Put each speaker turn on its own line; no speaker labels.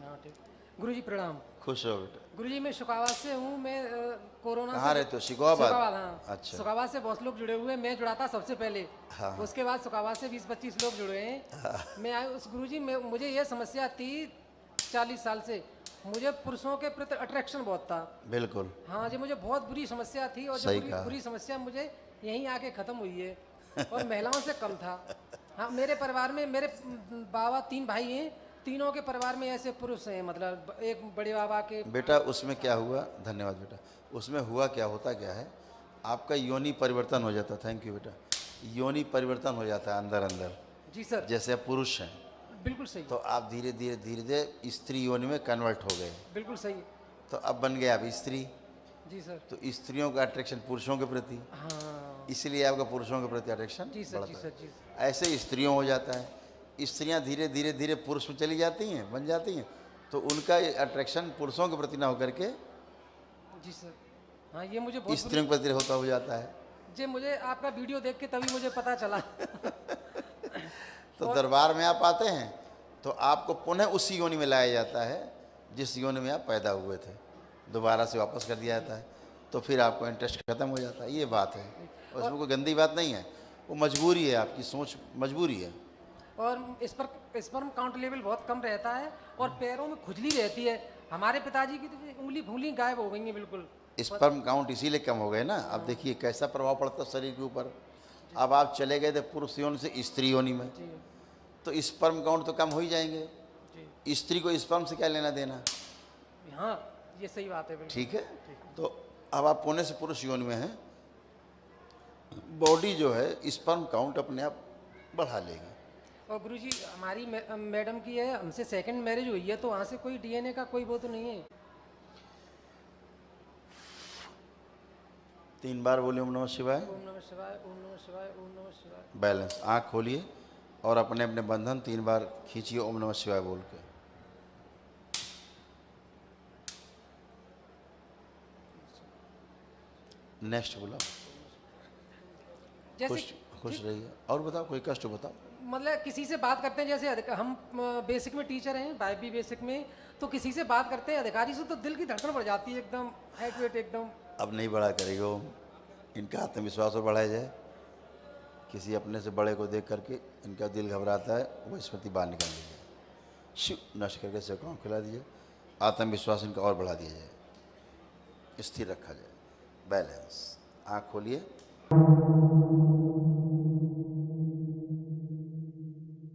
हाँ ठीक। गुरुजी प्रणाम।
खुश रहो बेटा।
गुरुजी मैं शुकाबाद से हूँ। मैं कोरोना
कहाँ
से
रहते हो? शिकोहाबाद?
शुकाबाद, हाँ।
अच्छा।
शुकाबाद से बहुत लोग जुड़े हुए हैं। मैं जुड़ा था सबसे पहले।
हाँ, हाँ।
उसके बाद शुकाबाद से 20-25 लोग जुड़े हैं। मैं आया उस गुरुजी में, मुझे ये समस्या थी 40 साल से। मुझे पुरुषों के प्रति अट्रैक्शन बहुत था।
बिल्कुल
हाँ जी, मुझे बहुत बुरी समस्या थी और जो
सही
बुरी
कहा।
बुरी समस्या मुझे यहीं आके ख़त्म हुई है और महिलाओं से कम था। हाँ, मेरे परिवार में मेरे बाबा 3 भाई हैं। तीनों के परिवार में ऐसे पुरुष हैं, मतलब एक बड़े बाबा के।
बेटा उसमें क्या हुआ, धन्यवाद बेटा। उसमें हुआ क्या, होता क्या है, आपका योनि परिवर्तन हो जाता। थैंक यू बेटा। योनि परिवर्तन हो जाता है अंदर अंदर।
जी सर।
जैसे आप पुरुष हैं
बिल्कुल सही।
तो आप धीरे धीरे धीरे धीरे स्त्री योनि में कन्वर्ट हो गए।
बिल्कुल सही।
तो अब बन गए आप स्त्री।
जी सर।
तो स्त्रियों का अट्रैक्शन पुरुषों के प्रति,
हाँ।
इसलिए आपका पुरुषों के प्रति अट्रैक्शन
जी सर, जी
बढ़ता
सर, जी
है।
सर।
ऐसे ही स्त्रियों हो जाता है। स्त्रियां धीरे धीरे धीरे पुरुष में चली जाती हैं, बन जाती हैं, तो उनका अट्रैक्शन पुरुषों के प्रति ना होकर के
जी सर। हाँ, ये मुझे बहुत
स्त्रियों के प्रति होता हो जाता है।
जी, मुझे आपका वीडियो देख के तभी मुझे पता चला।
तो दरबार में आप आते हैं तो आपको पुनः उसी योनि में लाया जाता है जिस योनि में आप पैदा हुए थे, दोबारा से वापस कर दिया जाता है। तो फिर आपको इंटरेस्ट खत्म हो जाता है। ये बात है, उसमें कोई गंदी बात नहीं है, वो मजबूरी है, आपकी सोच मजबूरी है।
और स्पर्म काउंट लेवल बहुत कम रहता है और पैरों में खुजली रहती है। हमारे पिताजी की तो उंगली फुंगली गायब हो गई है बिल्कुल।
स्पर्म काउंट इसीलिए कम हो गए ना। अब देखिए कैसा प्रभाव पड़ता है शरीर के ऊपर। अब आप चले गए थे पुरुष योनि से स्त्री योनि में,
जी
तो स्पर्म काउंट तो कम हो ही जाएंगे।
जी।
स्त्री को स्पर्म से क्या लेना देना।
हाँ, ये सही बात है बिल्कुल।
ठीक है। तो अब आप पुणे से पुरुष योनि में हैं, बॉडी जो है स्पर्म काउंट अपने आप बढ़ा लेगी।
और गुरुजी हमारी मैडम की है, हमसे सेकंड मैरिज हुई है, तो वहाँ से कोई डीएनए का कोई वो तो नहीं है।
3 बार बोले ओम नमः शिवाय।
ओम नमः शिवाय, ओम नमः शिवाय, ओम नमः शिवाय।
बैलेंस। आँख खोलिए और अपने अपने बंधन 3 बार खींचिए ओम नमः शिवाय बोल के। नेक्स्ट बोला।
जैसे
खुश रहिए। और बताओ, कोई कष्ट बताओ।
मतलब किसी से बात करते हैं, जैसे हम बेसिक में टीचर हैं, भी बेसिक में, तो किसी से बात करते हैं अधिकारी से, तो दिल की धड़कन बढ़ जाती है एकदम, हार्ट रेट एकदम।
अब नहीं बढ़ा करेगा ओम। इनका आत्मविश्वास और बढ़ाया जाए। किसी अपने से बड़े को देख करके इनका दिल घबराता है, वो स्मृति बाहर निकाल दी जाए, शिव नष्ट करके सेकाओं खिला दीजिए, आत्मविश्वास इनका और बढ़ा दिया जाए, स्थिर रखा जाए। बैलेंस। आँख खोलिए।